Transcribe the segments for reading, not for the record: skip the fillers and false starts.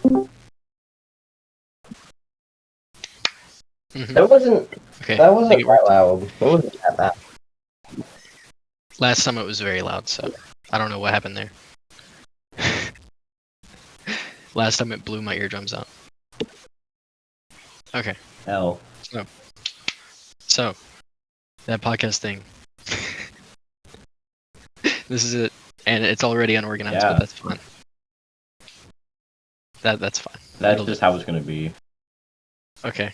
Mhm. That wasn't Okay. that I wasn't think it that worked. loud. It wasn't that loud. Last time it was very loud, so I don't know what happened there. Last time it blew my eardrums out. Okay. Hell. So that podcast thing. This is it, and it's already unorganized, Yeah. but that's fine. That's fine. That's It'll just do. how it's gonna be. Okay.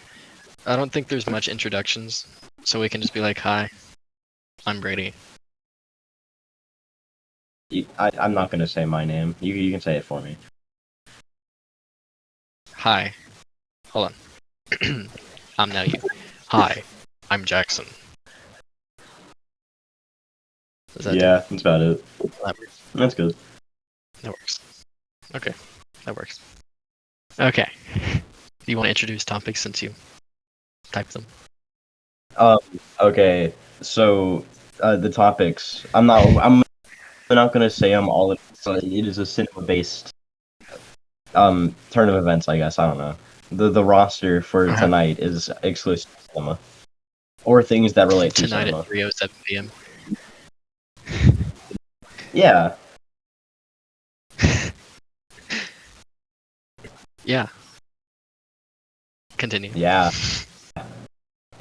I don't think there's much introductions, so we can just be like, "Hi, I'm Brady." I'm not gonna say my name. You can say it for me. Hi. Hold on. I'm now you. Hi, I'm Jackson. Does that Yeah, that's about it. that works? That's good. That works. Okay, that works. Okay. Do you want to introduce topics since you typed them? Okay. So the topics. I'm not gonna say them all. It is a cinema-based turn of events. I guess I don't know. The roster for Uh-huh. tonight is exclusive cinema or things that relate to Tonight cinema. at 3:07 p.m. Yeah. Yeah. Continue. Yeah.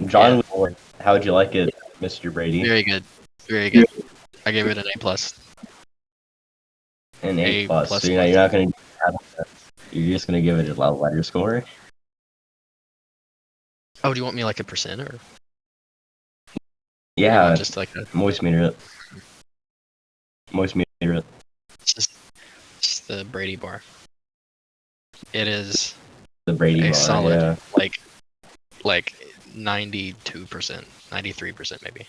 John was born. How'd you like it, Mr. Brady? Very good. Very good. I gave it an A plus. An A A plus. plus So you're plus. not gonna. You're just gonna give it a letter score. Oh, do you want me like a percent or you Yeah. want just like a Moist meter it. Moist meter it. just the Brady bar? It is The Brady a bar. solid Yeah. like 92%, 93% maybe.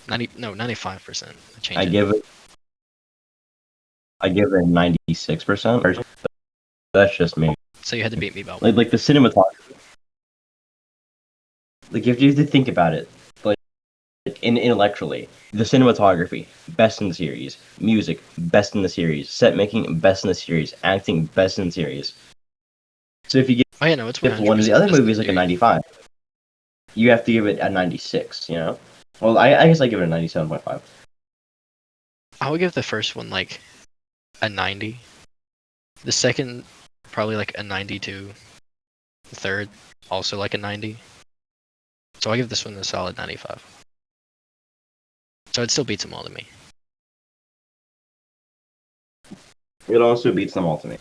95%. I give it 96%. That's just me. So you had to beat me about Like the cinematography. Like if you have to think about it, like intellectually, the cinematography best in the series, music best in the series, set making best in the series, acting best in the series. So if you Oh yeah, no, it's give one of the 100% other best in movies the like a series. 95, you have to give it a 96. You know. Well, I guess I give it a 97.5. I would give the first one like a 90. The second probably like a 92. The third also like a 90. So I give this one a solid 95. So it still beats them all to me. It also beats them all to me.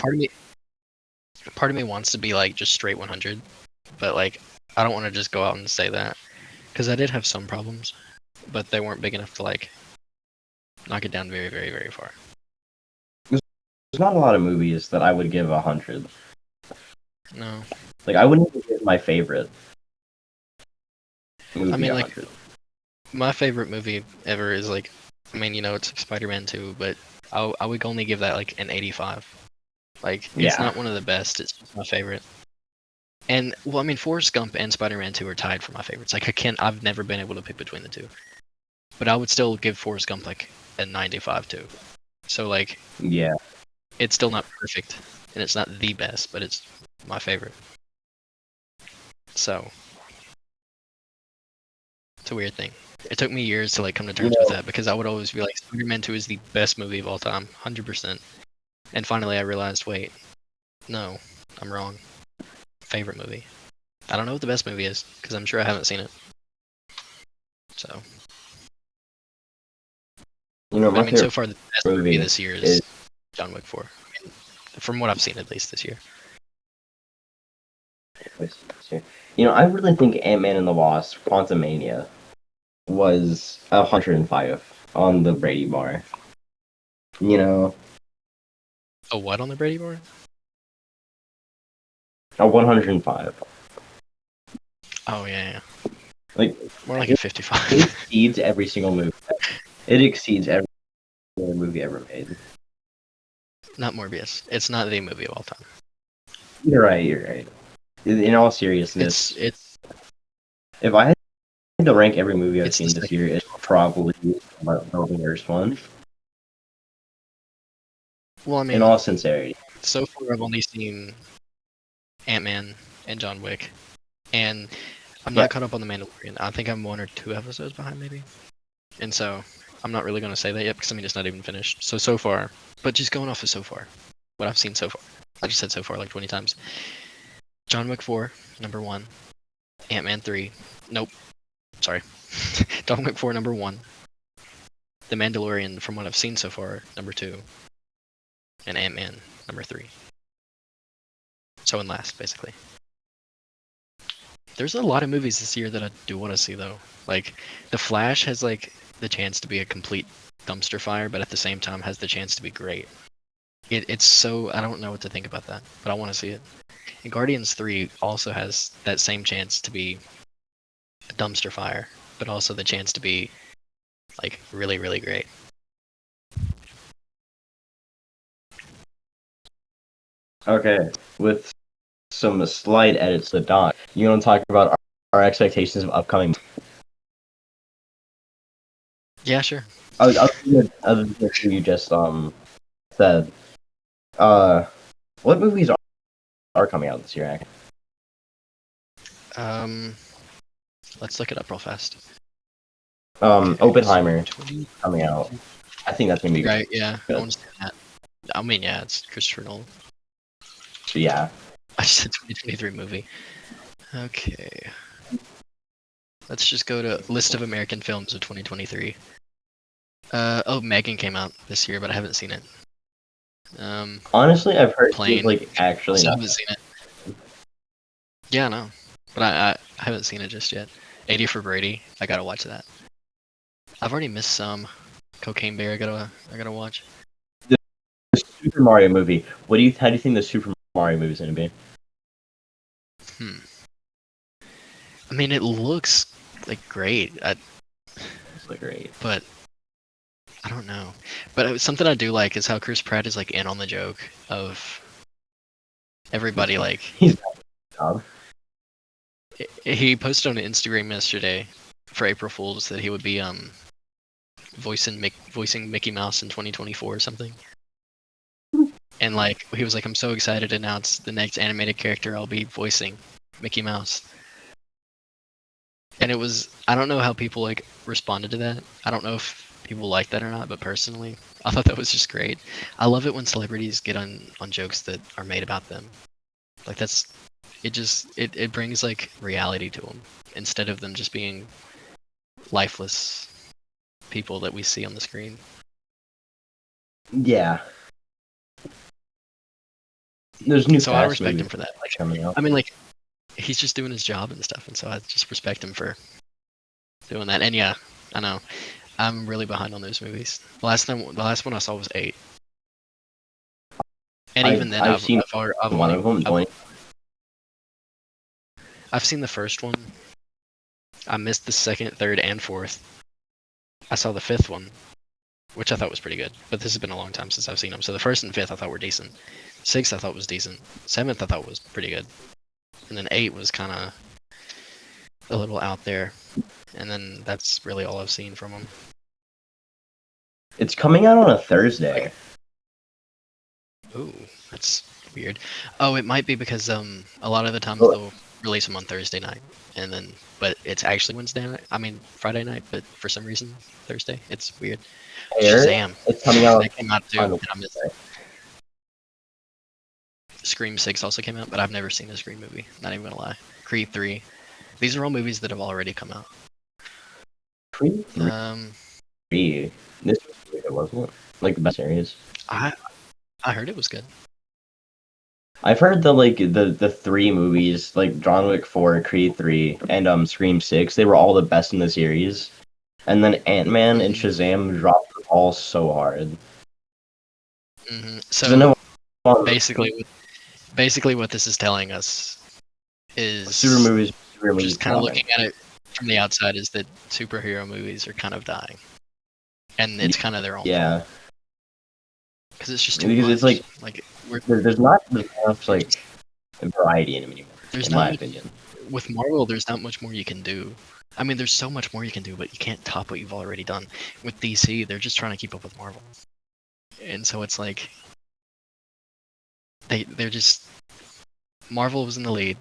Part of me wants to be like just straight 100, but like I don't want to just go out and say that because I did have some problems, but they weren't big enough to like knock it down very, very, very far. There's not a lot of movies that I would give 100. No, Like I wouldn't even give my favorite movie I mean like 100. my favorite movie ever is like, I mean it's Spider-Man 2, but I would only give that like an 85. Like it's Yeah. not one of the best. It's just my favorite. And well, I mean, Forrest Gump and Spider-Man 2 are tied for my favorites. Like I've never been able to pick between the two. But I would still give Forrest Gump like a 95 too. So like Yeah. it's still not perfect, and it's not the best, but it's my favorite. So it's a weird thing. It took me years to like come to terms with that because I would always be like, Spider-Man 2 is the best movie of all time, 100%. And finally, I realized, wait, no, I'm wrong. Favorite movie. I don't know what the best movie is because I'm sure I haven't seen it. So, You know, but, I my mean, so favorite far the best movie movie this year is is John Wick 4. I mean, from what I've seen, at least this year. you know, I really think Ant-Man and the Wasp: Quantumania was 105 on the Brady bar. You know, Oh, what on the Brady board? a 105. Oh yeah. Like More like a it 55. exceeds every single movie. It exceeds every single movie ever made. Not Morbius. It's not the movie of all time. You're right. You're right. In all seriousness, It's if I had to rank every movie I've it's the seen this second. year, it's probably the first one. Well, I In mean, all sincerity. so far I've only seen Ant-Man and John Wick, and I'm Yeah. not caught up on The Mandalorian. I think I'm 1 or 2 episodes behind, maybe. And so I'm not really going to say that yet because I mean it's not even finished. So far, but just going off of so far, what I've seen so far. I just said so far like 20 times. John Wick 4, number 1. Ant-Man 3. Nope. Sorry. John Wick 4, number 1. The Mandalorian, from what I've seen so far, number 2. And Ant-Man, number 3. So in last, basically. There's a lot of movies this year that I do want to see, though. Like, The Flash has, like, the chance to be a complete dumpster fire, but at the same time has the chance to be great. It's so... I don't know what to think about that, but I want to see it. And Guardians 3 also has that same chance to be a dumpster fire, but also the chance to be, like, really, really great. Okay, with some slight edits to the doc, you want to talk about our expectations of upcoming? Yeah, sure. Other than what you just said, what movies are coming out this year? Actually? Let's look it up real fast. Oppenheimer So coming out. I think that's gonna be right, yeah. good. I want to see that. I mean, yeah, it's Christopher Nolan. So yeah, I just said 2023 movie. Okay. Let's just go to list of American films of 2023. Oh, Megan came out this year, but I haven't seen it. honestly, I've heard Plane. it's like actually. Also haven't seen it. Yeah, no, but I haven't seen it just yet. 80 for Brady. I gotta watch that. I've already missed some. Cocaine Bear. I gotta watch. The Super Mario movie. How do you think the Super Mario movie is gonna be? I mean, it looks like great. It's like great. But I don't know. But something I do like is how Chris Pratt is like in on the joke of everybody. Like He's job. he posted on Instagram yesterday for April Fools that he would be voicing Mickey Mouse in 2024 or something. And like he was like, I'm so excited to announce the next animated character I'll be voicing, Mickey Mouse. And it was, I don't know how people like responded to that. I don't know if people like that or not, but personally, I thought that was just great. I love it when celebrities get on jokes that are made about them. Like it brings like reality to them instead of them just being lifeless people that we see on the screen. Yeah. There's new. So I respect him for that. Like, coming out. I mean, like, he's just doing his job and stuff, and so I just respect him for doing that. And yeah, I know I'm really behind on those movies. The last one I saw was 8, and even then I've seen one of them. I've seen the first one. I missed the second, third, and fourth. I saw the fifth one, which I thought was pretty good. But this has been a long time since I've seen them. So the first and fifth I thought were decent. Sixth I thought was decent. Seventh I thought was pretty good. And then 8 was kind of a little out there. And then that's really all I've seen from them. It's coming out on a Thursday. Ooh, that's weird. Oh, it might be because a lot of the times they'll release them on Thursday night, and then but it's actually Wednesday night. I mean Friday night, but for some reason Thursday. It's weird. Shazam! It's coming out. That came out too. And I missed it. Scream 6 also came out, but I've never seen a Scream movie. Not even gonna lie. Creed 3. These are all movies that have already come out. Creed 3. This was good, wasn't it? Like the best series. I heard it was good. I've heard the 3 movies, like John Wick 4, Creed 3, and Scream 6, they were all the best in the series. And then Ant-Man and Shazam dropped the ball so hard. Mm-hmm. So basically what this is telling us is super movies just kind of looking at it from the outside is that superhero movies are kind of dying. And it's kind of their own fault. Because it's just too much. It's like there's not enough like variety in them anymore. There's in my opinion. With Marvel, there's not much more you can do. I mean, there's so much more you can do, but you can't top what you've already done. With DC, they're just trying to keep up with Marvel, and so it's like they're just Marvel was in the lead.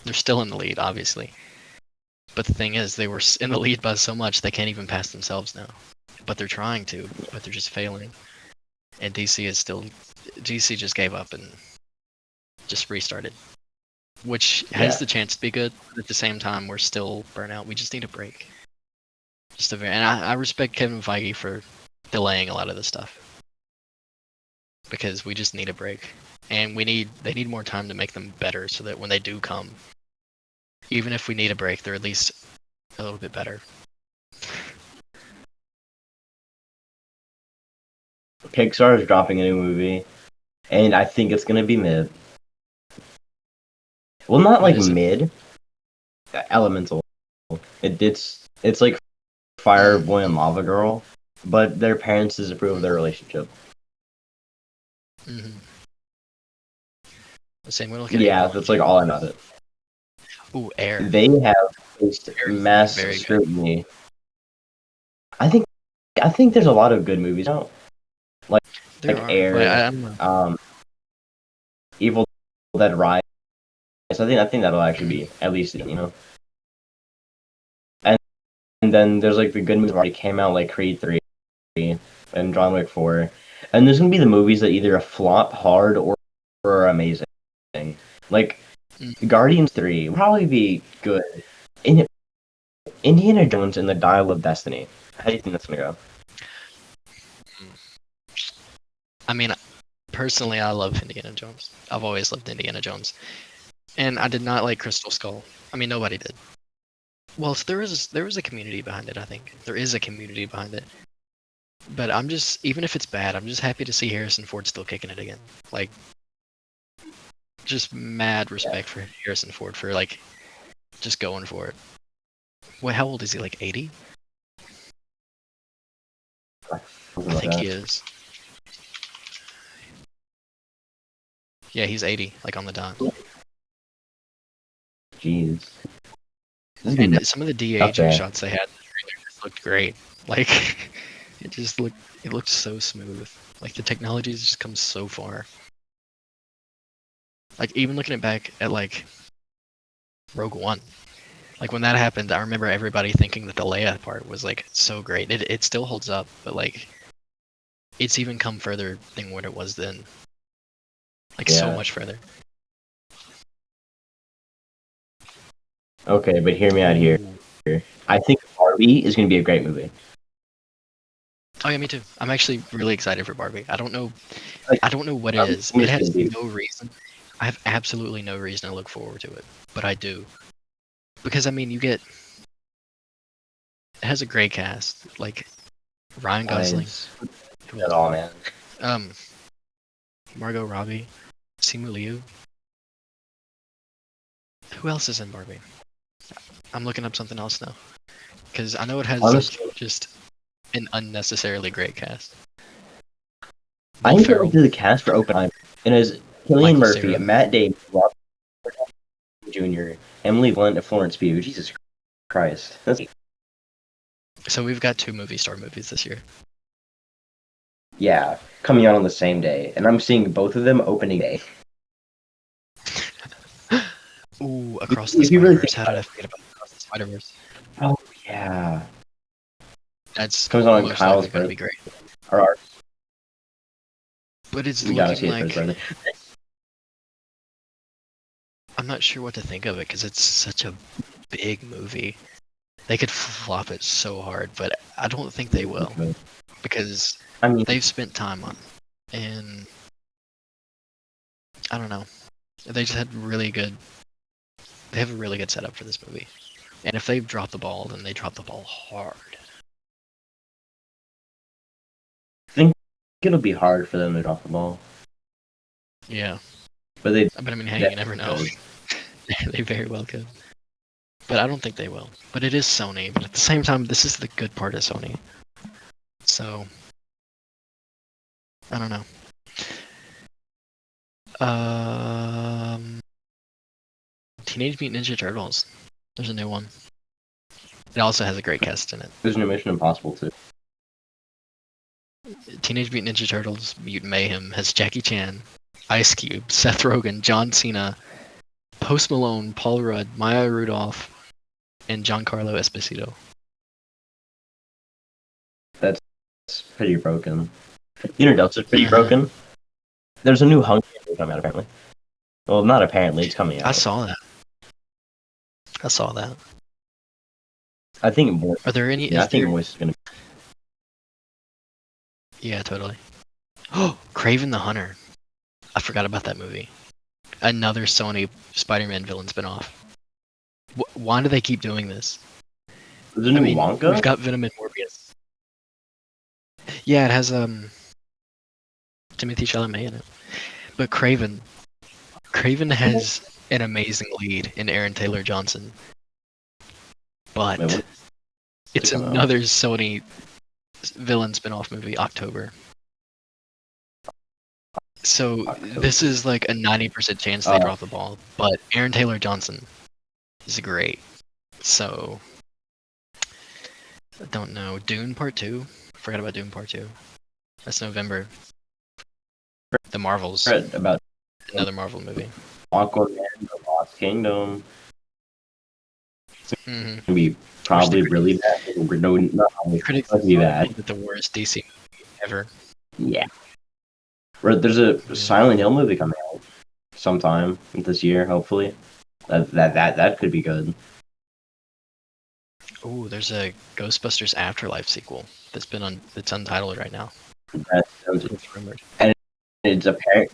They're still in the lead, obviously. But the thing is, they were in the lead by so much they can't even pass themselves now. But they're trying to, but they're just failing. And DC just gave up and just restarted, which has the chance to be good. But at the same time, we're still burnt out. We just need a break. And I respect Kevin Feige for delaying a lot of this stuff because we just need a break, and they need more time to make them better so that when they do come, even if we need a break, they're at least a little bit better. Pixar is dropping a new movie, and I think it's gonna be mid. Well, not like mid. Elemental. It's like Fire Boy and Lava Girl, but their parents disapprove of their relationship. Mm-hmm. Same. We're looking at that's like all I know. It. Ooh, Air. They have faced mass scrutiny. Good. I think there's a lot of good movies out. Like Air, Evil Dead Rise. I think that'll actually be at least And then there's like the good movies that already came out, like Creed 3 and John Wick 4. And there's gonna be the movies that either flop hard or are amazing. Like Guardians 3 will probably be good. Indiana Jones and the Dial of Destiny. How do you think that's gonna go? I mean, personally, I love Indiana Jones. I've always loved Indiana Jones. And I did not like Crystal Skull. I mean, nobody did. Well, there was a community behind it, I think. There is a community behind it. But even if it's bad, I'm just happy to see Harrison Ford still kicking it again. Like, just mad respect for Harrison Ford for, like, just going for it. Wait, how old is he? Like 80? I think he is. Yeah, he's 80, like on the dot. Jeez. And some of the de-aging shots they had just looked great. Like, it looked so smooth. Like, the technology has just come so far. Like, even looking back at, like, Rogue One. Like, when that happened, I remember everybody thinking that the Leia part was, like, so great. It still holds up, but, like, it's even come further than what it was then. Like, so much further. Okay, but hear me out here. I think Barbie is going to be a great movie. Oh yeah, me too. I'm actually really excited for Barbie. I don't know what it is. It has no reason. I have absolutely no reason to look forward to it, but I do. Because I mean, it has a great cast, like Ryan Gosling. At all, man. Margot Robbie, Simu Liu. Who else is in Barbie? I'm looking up something else now, because I know it has just an unnecessarily great cast. I think they did the cast for Oppenheimer, and it is Cillian Murphy, Cera. Matt Damon, Robert Jr., Emily Blunt, and Florence Pugh. Jesus Christ. So we've got 2 movie star movies this year. Yeah, coming out on the same day, and I'm seeing both of them opening day. Ooh, Across the Spider-Verse. How did I forget about Across the Spider-Verse? Oh yeah, that's comes on Kyle's gonna be great. But it's looking like I'm not sure what to think of it because it's such a big movie. They could flop it so hard, but I don't think they will because they've spent time on it, and I don't know. They just had They have a really good setup for this movie, and if they've dropped the ball, then they drop the ball hard. I think it'll be hard for them to drop the ball. Yeah, but I mean, hey, you never know. They very well could. But I don't think they will. But it is Sony. But at the same time, this is the good part of Sony. So, I don't know. Teenage Mutant Ninja Turtles. There's a new one. It also has a great cast in it. There's a new Mission Impossible too. Teenage Mutant Ninja Turtles Mutant Mayhem has Jackie Chan, Ice Cube, Seth Rogen, John Cena, Post Malone, Paul Rudd, Maya Rudolph, and Giancarlo Esposito. That's pretty broken. You know, Delta's pretty broken. There's a new Hunger Games coming out apparently. Well, not apparently, it's coming out. I saw that. I think Voice. Are there any? Yeah, I think Voice is gonna. Yeah, totally. Oh, Kraven the Hunter. I forgot about that movie. Another Sony Spider-Man villain spinoff. Why do they keep doing this? There's a new Wonka? We've got Venom and Morbius. Yeah, it has Timothy Chalamet in it. But Kraven has an amazing lead in Aaron Taylor Johnson. But it's another Sony villain spin-off movie, October. So this is like a 90% chance they drop the ball. But Aaron Taylor Johnson is great. So I don't know. Dune Part 2? Forgot about Dune Part 2. That's November. The Marvels. About another Marvel movie. Aquaman, The Lost Kingdom. It's gonna be probably really bad. Critics be bad. The worst DC movie ever. Yeah. There's a Silent Hill movie coming out sometime this year, hopefully. That could be good. Oh, there's a Ghostbusters Afterlife sequel that's that's untitled right now. It's rumored. And it's apparent,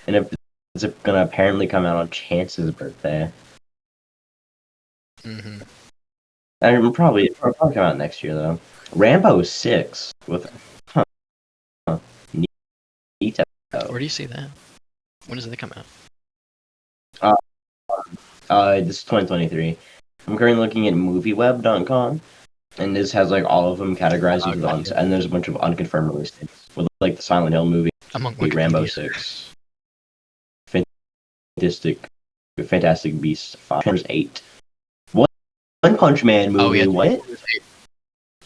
and it's gonna apparently come out on Chance's birthday. Mm-hmm. And it'll probably come out next year though. Rambo 6 with Neato. Where do you see that? When does that come out? This is 2023. I'm currently looking at movieweb.com, and this has like all of them categorized into ones, and there's a bunch of unconfirmed release dates with like the Silent Hill movie, Rambo 6, Fantastic Beasts 5, Transformers 8, One Punch Man movie. Oh, yeah. What?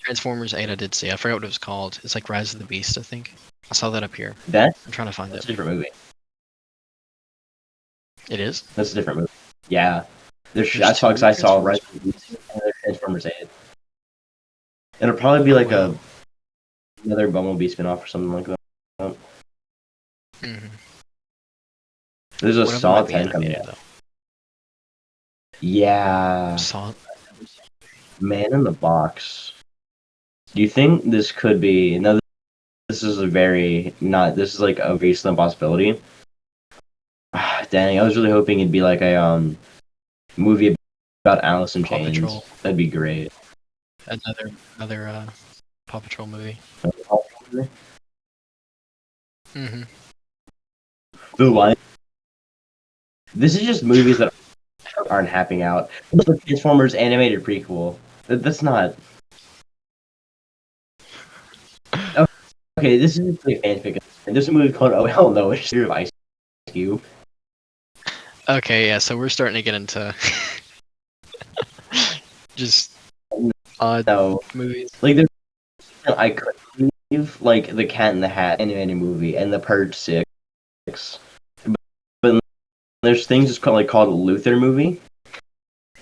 Transformers 8 I did see. I forgot what it was called. It's like Rise of the Beast, I think. I saw that up here. I'm trying to find it. That's a different movie. It is? That's a different movie. Yeah. I saw Rise of the Beast and Transformers 8. It'll probably be like another Bumblebee spinoff or something like that. Mm-hmm. There's a Saw 10 coming out. Yeah. Saw. Man in the Box. Do you think this could be? Now, this is This is like a very slim possibility. Dang, I was really hoping it'd be like a movie about Alice in Chains. Patrol. That'd be great. Another Paw Patrol movie. Mm-hmm. The Lion. This is just movies that aren't happening out. The Transformers animated prequel. That's not. Okay, this is like fanfic. There's a movie called Oh Hell No, which is Ice Cube. Okay, yeah, so we're starting to get into just odd movies. Like there's I could believe like the Cat in the Hat animated movie and the Purge 6. But there's things just called a Luther movie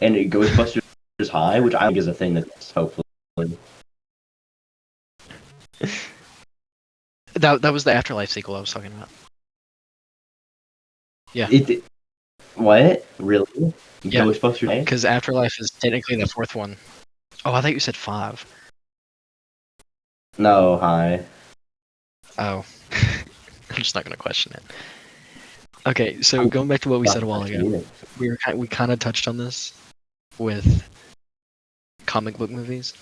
and Ghostbusters High, which I think is a thing that's hopefully. That was the Afterlife sequel I was talking about. Yeah. What? Really? Yeah. Ghostbusters High? Because Afterlife is technically the fourth one. Oh, I thought you said 5. No, High. Oh. I'm just not gonna question it. Okay, so going back to what we said a while ago, we kind of touched on this with comic book movies,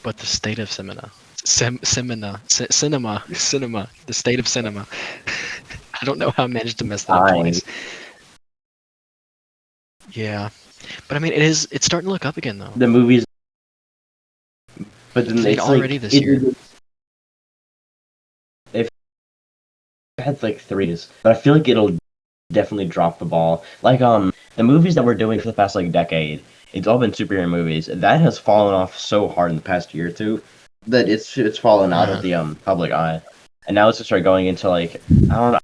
but the state of cinema, the state of cinema. I don't know how I managed to mess that up twice. Yeah, but I mean, it's starting to look up again though. The movies, but then it's already this year. If it had like 3s, but I feel like it'll definitely drop the ball. Like the movies that we're doing for the past like decade, it's all been superhero movies. That has fallen off so hard in the past year or two that it's fallen out of the public eye, and now it's just start going into like I don't know.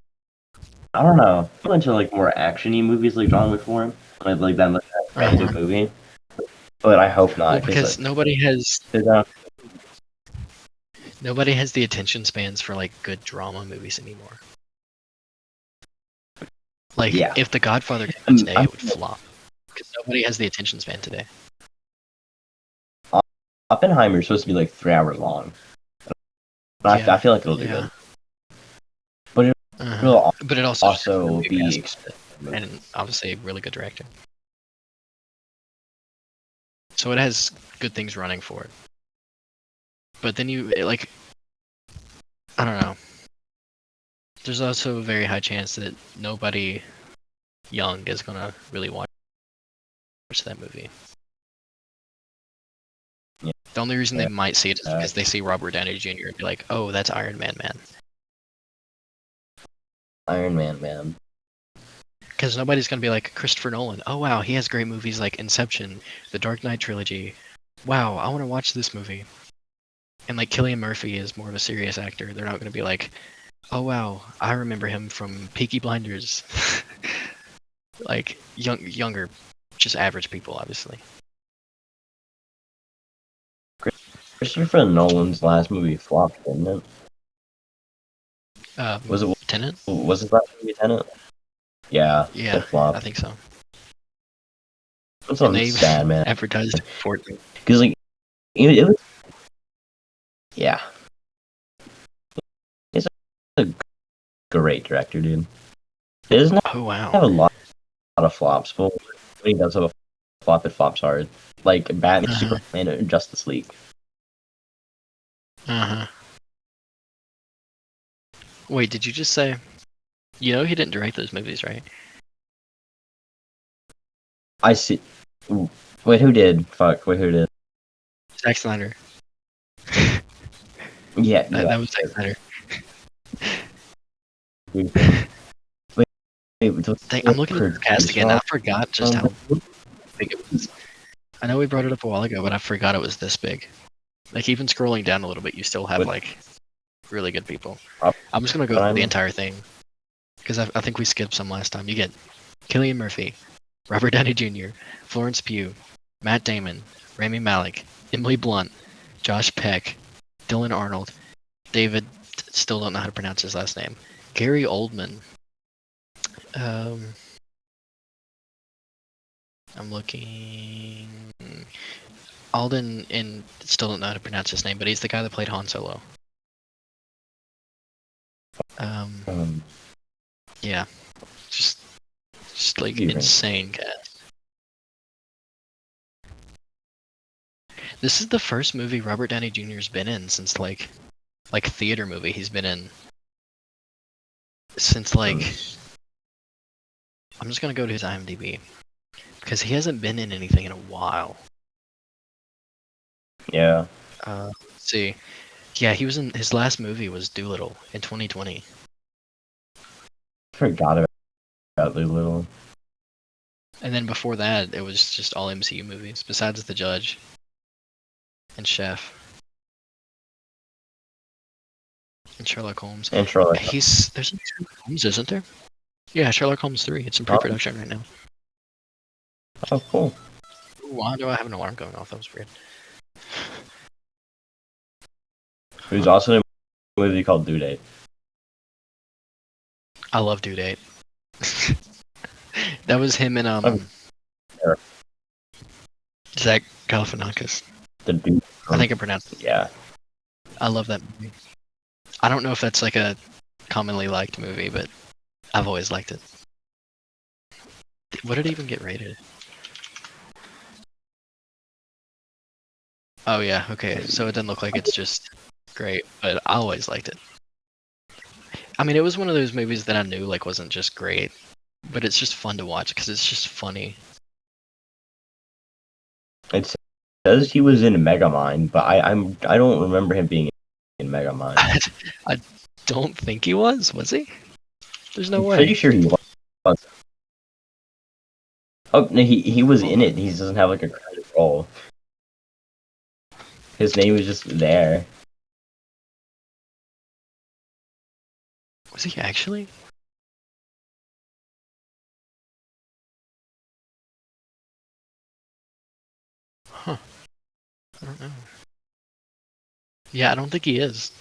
I don't know. I'm into like more actiony movies like John Wick 4, like that kind of movie. But I hope Well, not because nobody has not. the attention spans for like good drama movies anymore. Like Yeah. if The Godfather came out today, it would flop because nobody has the attention span today. Oppenheimer's supposed to be like 3 hours long. Yeah, I feel like it'll do good. But but it also be expensive and obviously a really good director. So it has good things running for it. But then I don't know. There's also a very high chance that nobody young is gonna really watch that movie. Yeah. The only reason they might see it is because they see Robert Downey Jr. and be like, "Oh, that's Iron Man, man." Iron Man, man. Because nobody's gonna be like Christopher Nolan. Oh wow, he has great movies like Inception, The Dark Knight trilogy. Wow, I want to watch this movie. And like Cillian Murphy is more of a serious actor. They're not gonna be like, oh wow, I remember him from Peaky Blinders. Like younger, just average people, obviously. Christopher Nolan's last movie flopped, didn't it? Was it Tenet? Was his last movie Tenet? Yeah, Yeah, it flopped. I think so. That's sad, man. Advertised for it because like it was. Yeah, he's a great director, dude. He doesn't have a lot of flops, but when he does have a flop, it flops hard. Like Batman, Superman, and Justice League. Wait, did you just say? You know he didn't direct those movies, right? I see. Wait, who did? Fuck. Wait, who did? Zack Snyder. Yeah, that was Zack Snyder. I'm looking at the cast again. I forgot just how big it was. I know we brought it up a while ago, but I forgot it was this big. Like even scrolling down a little bit, you still have like really good people. I'm just gonna go through the entire thing because I think we skipped some last time. You get Cillian Murphy, Robert Downey Jr., Florence Pugh, Matt Damon, Rami Malek, Emily Blunt, Josh Peck, Dylan Arnold, David. Still don't know how to pronounce his last name. Gary Oldman. I'm looking. Alden, and still don't know how to pronounce his name, but he's the guy that played Han Solo. Yeah, just like insane cast. This is the first movie Robert Downey Jr.'s been in since like theater movie he's been in since like. I'm just gonna go to his IMDb because he hasn't been in anything in a while. Yeah. Let's see. Yeah, he was in his last movie was Doolittle in 2020. Forgot about Doolittle. And then before that, it was just all MCU movies besides The Judge and Chef and Sherlock Holmes. And Sherlock. There's a Sherlock Holmes, isn't there? Yeah, Sherlock Holmes 3. It's in pre-production right now. Oh, cool. Why do I have an alarm going off? That was weird. There's also a movie called Due Date. I love Due Date. That was him and Zach Galifianakis. I think I pronounced it. Yeah. I love that movie. I don't know if that's like a commonly liked movie, but I've always liked it. What did it even get rated? Oh yeah, okay. So it doesn't look like it's just great, but I always liked it. I mean, it was one of those movies that I knew like wasn't just great, but it's just fun to watch because it's just funny. It says he was in Megamind, but I don't remember him being in Megamind. I don't think he was he? There's no way. Pretty sure he was. Oh no, he was in it. He doesn't have like a credit role. His name was just there. Was he actually? Huh. I don't know. Yeah, I don't think he is.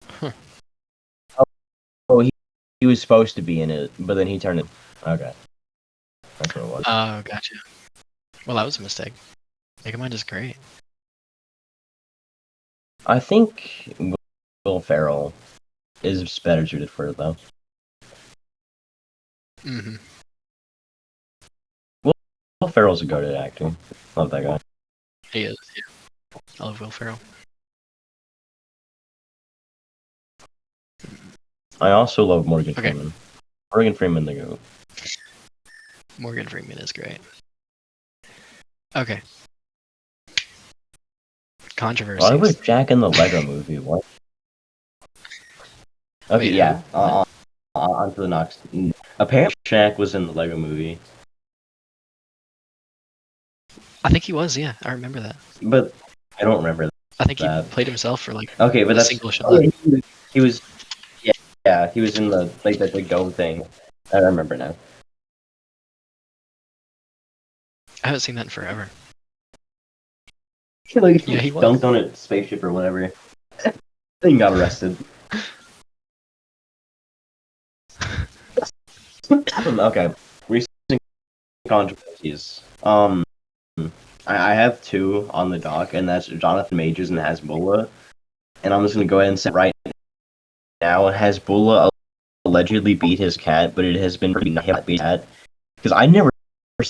Huh. Oh, he was supposed to be in it, but then he turned it. Okay, that's what it was. Oh, gotcha. Well, that was a mistake. Megamind is great. I think Will Ferrell is better suited for it though. Mm-hmm. Will Ferrell's a goated actor. Love that guy. He is. Yeah. I love Will Ferrell. I also love Morgan Okay. Freeman. Morgan Freeman, the goat. Morgan Freeman is great. Okay. Why was Controversies. Jack in the Lego Movie? What? Okay, Wait, yeah. who? What? On to the next. Apparently, Shaq was in the Lego Movie, I think he was. Yeah, I remember that. but I don't remember I think he that. played himself for like Okay, but a that's. single Oh, shot. yeah, he was. Yeah, yeah, he was in the the Go thing. I remember now. I haven't seen that in forever. He like Yeah, he was. dunked on a spaceship or whatever. Then got arrested. Okay, recent controversies. I have two on the dock, and that's Jonathan Majors and Hezbollah. And I'm just gonna go ahead and say right now, Hezbollah allegedly beat his cat, but it has been pretty not beat cat because I never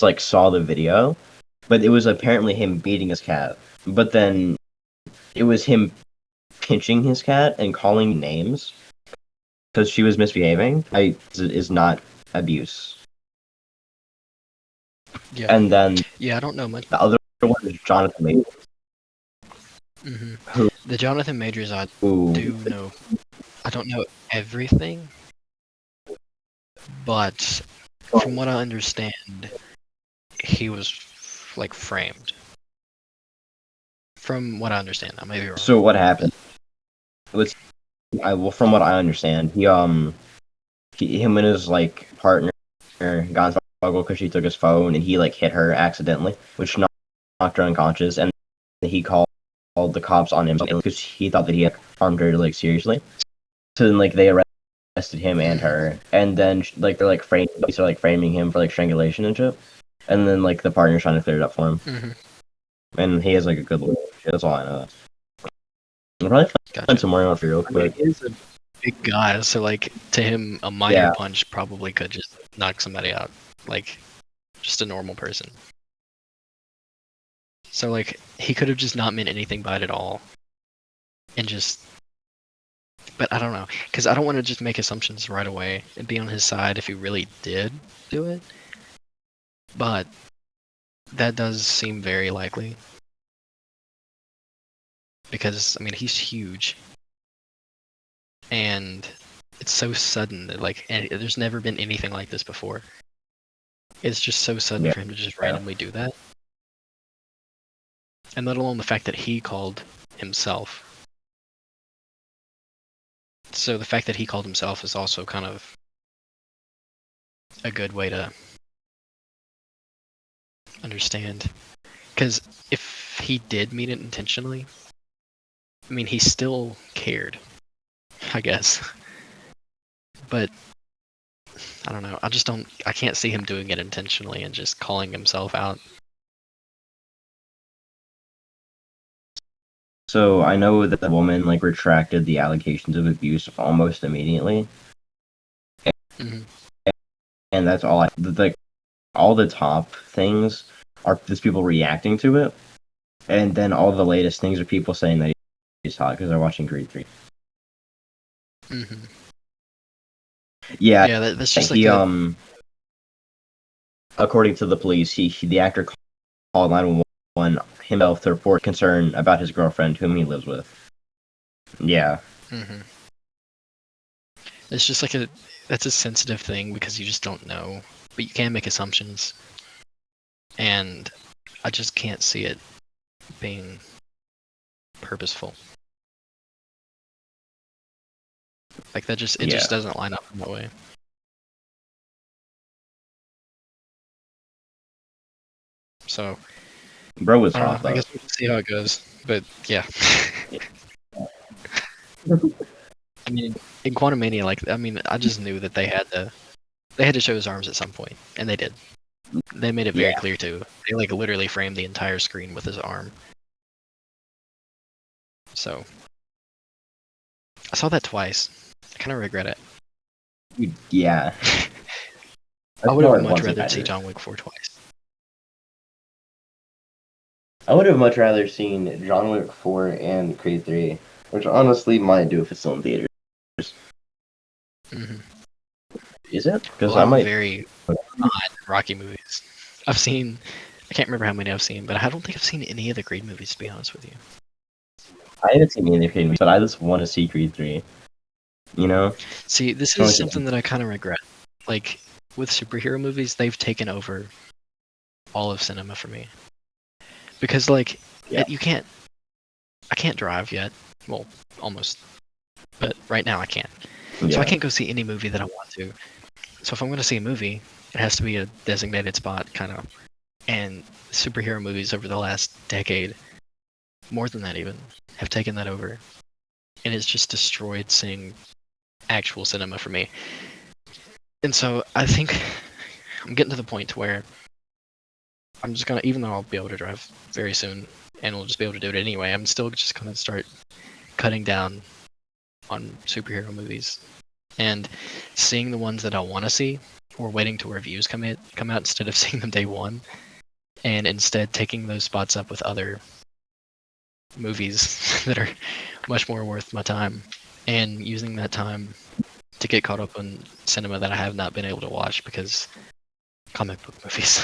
like saw the video, but it was apparently him beating his cat. But then it was him pinching his cat and calling names because she was misbehaving. Is not abuse. Yeah. And then Yeah, I don't know much. the other one is Jonathan Majors, Hmm. who, The Jonathan Majors, I who do know. I don't know everything, but from what I understand, he was like framed. From what I understand, I may be wrong. so what happened? Let's well, from what I understand, him and his like partner got in struggle because she took his phone and he like hit her accidentally, which knocked her unconscious, and he called the cops on him because he thought that he had harmed her like seriously. So then like they arrested him and her, and then like they're like framing him for like strangulation and shit, and then like the partner's trying to clear it up for him, Hmm. and he has like a good lawyer. That's all I know. I'll probably find Gotcha. some more on it real I mean, quick. he is a big guy, so like to him, a minor Yeah. punch probably could just knock somebody out, like just a normal person. So like he could have just not meant anything by it at all, and just. But I don't know, because I don't want to just make assumptions right away and be on his side if he really did do it. But that does seem very likely, because I mean he's huge, and it's so sudden that like and there's never been anything like this before. It's just so sudden Yeah. for him to just randomly do that. And let alone the fact that he called himself. So the fact that he called himself is also kind of a good way to understand. Because if he did mean it intentionally, I mean, he still cared, I guess. But I don't know. I can't see him doing it intentionally and just calling himself out. So I know that the woman like retracted the allegations of abuse almost immediately, Hmm. and that's all. Like all the top things are just people reacting to it, and then all the latest things are people saying that he's hot because they're watching Creed 3. Hmm. Yeah, Yeah, that's just like he a. according to the police, the actor called 911 himself to report concern about his girlfriend, whom he lives with. Yeah, Hmm. It's just like a. That's a sensitive thing because you just don't know, but you can make assumptions, and I just can't see it being purposeful. Like that just it yeah. just doesn't line up in that way. So Bro was I don't hot know. I though. guess we'll see how it goes. But yeah. I mean, in Quantumania, I just knew that they had to show his arms at some point, and they did. They made it very Yeah. clear too. They like literally framed the entire screen with his arm. So I saw that twice. I kind of regret it. Yeah. I I would saw have it much once in rather see theaters. John Wick 4 twice. I would have much rather seen John Wick 4 and Creed 3, which honestly might do if it's still in theaters. Hmm. Is it? Because Well, I I'm might. very behind Rocky movies. I can't remember how many I've seen, but I don't think I've seen any of the Creed movies, to be honest with you. I haven't seen any of the Creed movies, but I just want to see Creed 3. You know? See, this So is much- something that I kind of regret. Like, with superhero movies, they've taken over all of cinema for me. Because, like, Yeah. I can't drive yet. Well, almost. But right now I can't. So Yeah. I can't go see any movie that I want to. So if I'm going to see a movie, it has to be a designated spot, kind of. And superhero movies over the last decade, more than that even, have taken that over. And it's just destroyed seeing actual cinema for me. And so I think I'm getting to the point where I'm just gonna, even though I'll be able to drive very soon, and we'll just be able to do it anyway, I'm still just gonna start cutting down on superhero movies and seeing the ones that I want to see, or waiting till reviews come out instead of seeing them day one, and instead taking those spots up with other movies that are much more worth my time, and using that time to get caught up on cinema that I have not been able to watch because comic book movies.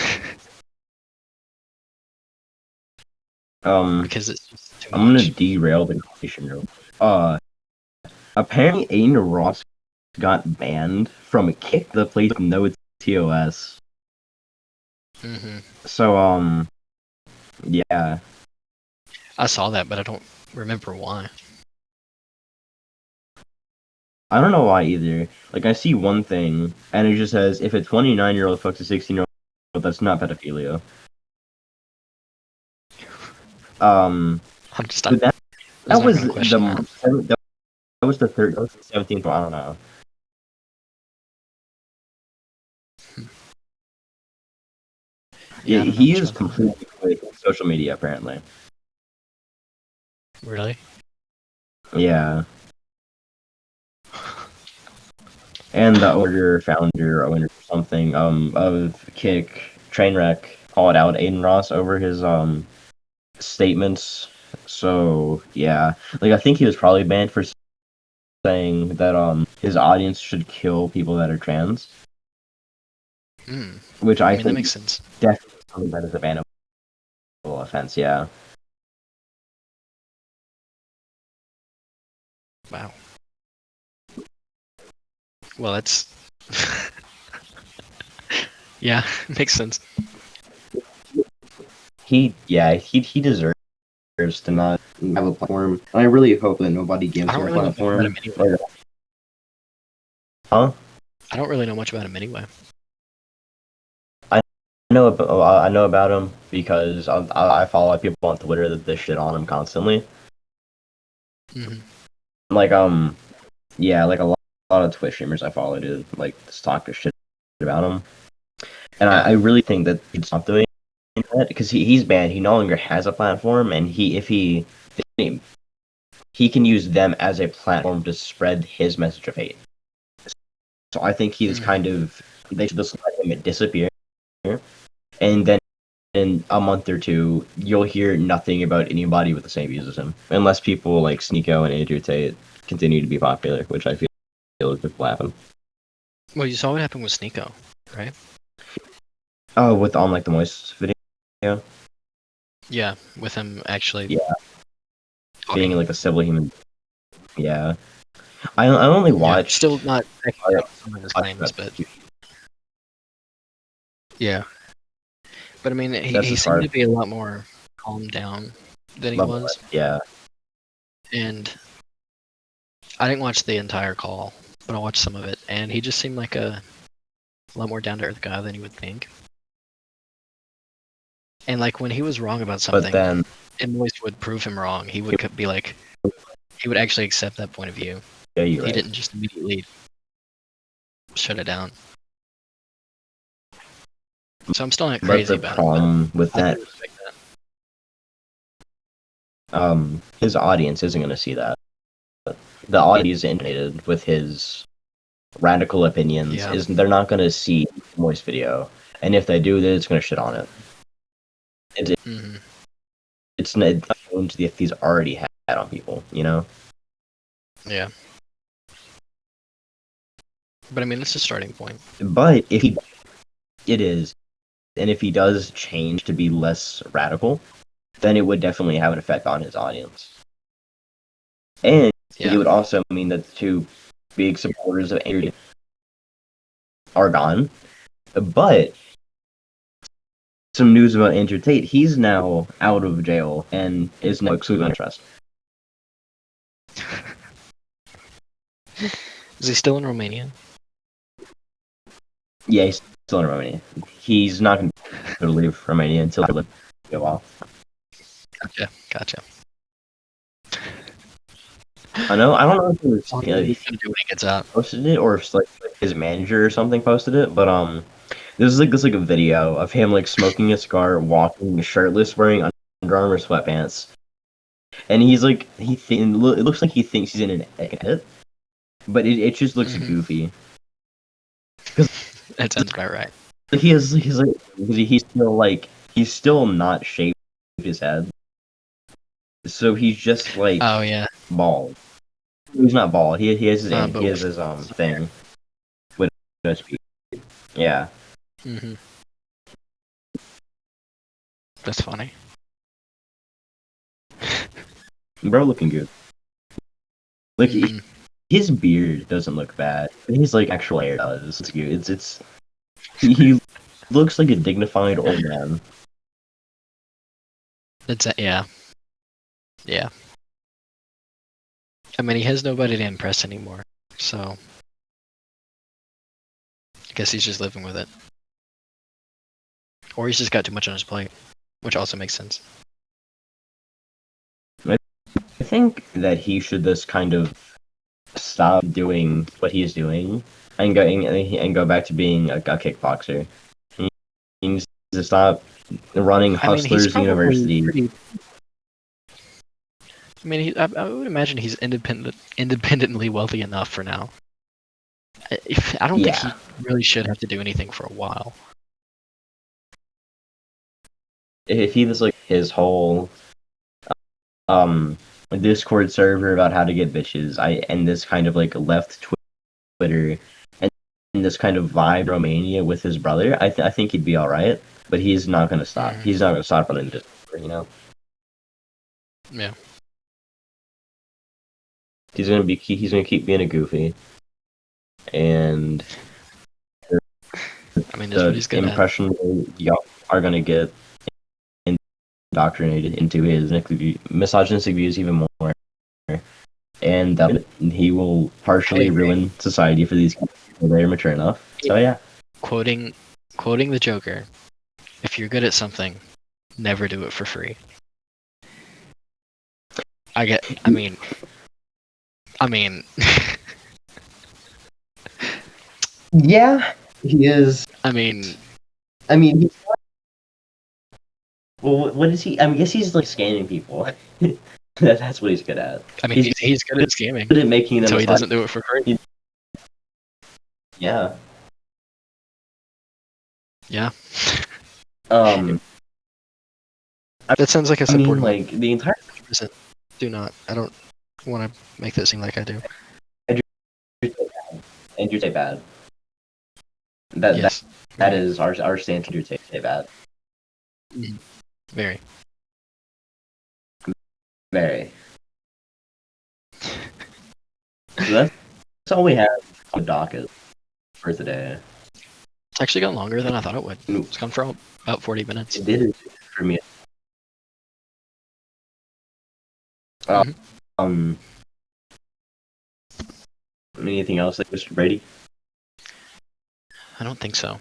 Because it's just too I'm gonna much. derail the conversation real quick. Apparently Aiden Ross got banned from Kick, the place with no TOS. Hmm. So, yeah. I saw that, but I don't remember why. I don't know why either. Like, I see one thing, and it just says, if a 29-year-old fucks a 16-year-old, that's not pedophilia. I'm just But I was that not was gonna question that. that was the third, that was the 17th one, I don't know. Yeah, Yeah, I don't know he much is about that. completely quit social media, apparently. Really? Yeah. And the owner or something, of Kick, Trainwreck, called out Aiden Ross over his, statements. So, yeah. Like, I think he was probably banned for saying that, his audience should kill people that are trans. Hmm. Which I I mean, that think makes sense. definitely something that is a bannable offense, yeah. Wow. Well, that's yeah, makes sense. He deserves to not have a platform. And I really hope that nobody I gives don't him a really know much about him platform. anyway. Like, huh? I don't really know much about him anyway. I know about him because I follow people on Twitter that this shit on him constantly. Hmm. Like yeah, like lot of Twitch streamers I follow do like just talk shit about him, and I Yeah. really think that he'd stop doing that because he's banned. He no longer has a platform, and if he can use them as a platform to spread his message of hate. So I think he's Hmm. kind of they should just let him disappear, and then in a month or two, you'll hear nothing about anybody with the same views as him, unless people like Sneeko and Andrew Tate continue to be popular, which I feel is will happen. Well, you saw what happened with Sneeko, right? Oh, with on like the Moist video, Yeah, with him actually yeah, being talking. like a civil human, yeah. I only Yeah, watched. still not backing I up some of his claims, but yeah. But I mean, That's he as seemed far to be a lot more calmed down than he level. was, Yeah, and I didn't watch the entire call, but I watched some of it, and he just seemed like a lot more down to earth guy than you would think. And like when he was wrong about But something, then, and Moist would prove him wrong, he would be like, he would actually accept that point of view. yeah, you're He right. didn't just immediately shut it down. So I'm still not But crazy the about it. problem with I that, do respect that. his audience isn't going to see that. The audience is inundated with his radical opinions. Yeah. They're not going to see Moist video, and if they do, then it's going to shit on it. Hmm. It's not going to the if he's already had on people, you know. Yeah. But I mean, it's a starting point. But if it is, and if he does change to be less radical, then it would definitely have an effect on his audience. And Yeah. it would also mean that the two big supporters of Andrew are gone. But some news about Andrew Tate, he's now out of jail and is now excluded on trust. Is he still in Romania? Yeah, he's still in Romania. He's not going to leave Romania until they go off. Gotcha. I know. I don't know if it was What he's gonna do when he gets out. posted it or if like his manager or something posted it, but there's like a video of him like smoking a cigar, walking shirtless, wearing Under Armour sweatpants, and he's like it looks like he thinks he's in an edit, but it just looks goofy. That sounds about right. He's still not shaved his head, so he's just like Oh yeah. bald. He's not bald. He has his But he has his thing with no speed. Yeah. Mm-hmm. That's funny. Bro looking good. Like Mhm. his beard doesn't look bad. His like actual hair does. It's good. He looks like a dignified old man. Yeah. Yeah. I mean, he has nobody to impress anymore, so I guess he's just living with it. Or he's just got too much on his plate, which also makes sense. I think that he should just kind of stop doing what he's doing and go back to being a kickboxer. He needs to stop running I mean, he's Hustlers probably University. pretty. I mean, I would imagine he's independently wealthy enough for now. I don't think he really should have to do anything for a while. If he was like his whole Discord server about how to get bitches, and this kind of like left Twitter and this kind of vibe Romania with his brother, I think he'd be all right. But he's not gonna stop. He's not gonna stop running Discord, you know. Yeah. He's gonna keep being a goofy, and I mean, that's what he's the good at. impression y'all are gonna get indoctrinated into his misogynistic views even more, and he will partially ruin society for these people when they're mature enough. So yeah. Quoting the Joker, if you're good at something, never do it for free. I mean, yeah, he is. I mean, well, what is he? I mean, I guess he's like scamming people. That's what he's good at. I mean, he's good at scamming. Good at making them. So he doesn't do it for free. Yeah. Yeah. That sounds like a support. like the entire. Do not. I don't want to make that seem like I do. Andrew Tate bad. Yes. That is our stance. Andrew Tate bad. Very. Very. So that's all we have on the docket for today. It's actually gone longer than I thought it would. It's gone for about 40 minutes. It did for me. Anything else, like Mr. Brady? I don't think so.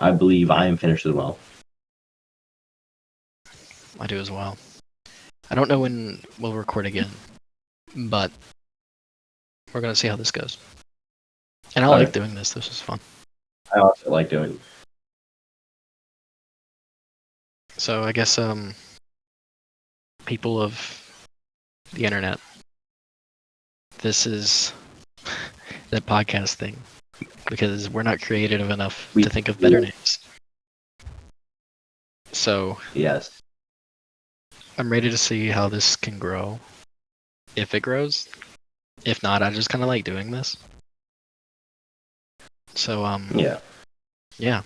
I believe I am finished as well. I do as well. I don't know when we'll record again, but we're gonna see how this goes. And I Okay. like doing this. This was fun. I also like doing. So I guess people of the internet, this is that podcast thing because we're not creative enough to think of better names. So Yes. I'm ready to see how this can grow. If it grows. If not, I just kind of like doing this. So yeah.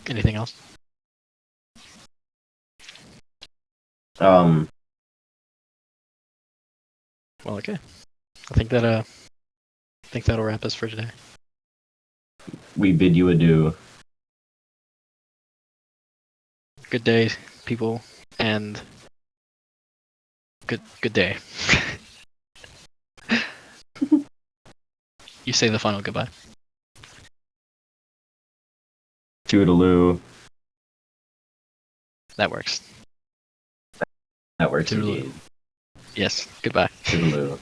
Anything else? Um. Well, okay. I think that'll wrap us for today. We bid you adieu. Good day, people, and good day. You say the final goodbye. Toodaloo. That works. That works Toodaloo. indeed. Yes. Goodbye. Toodaloo.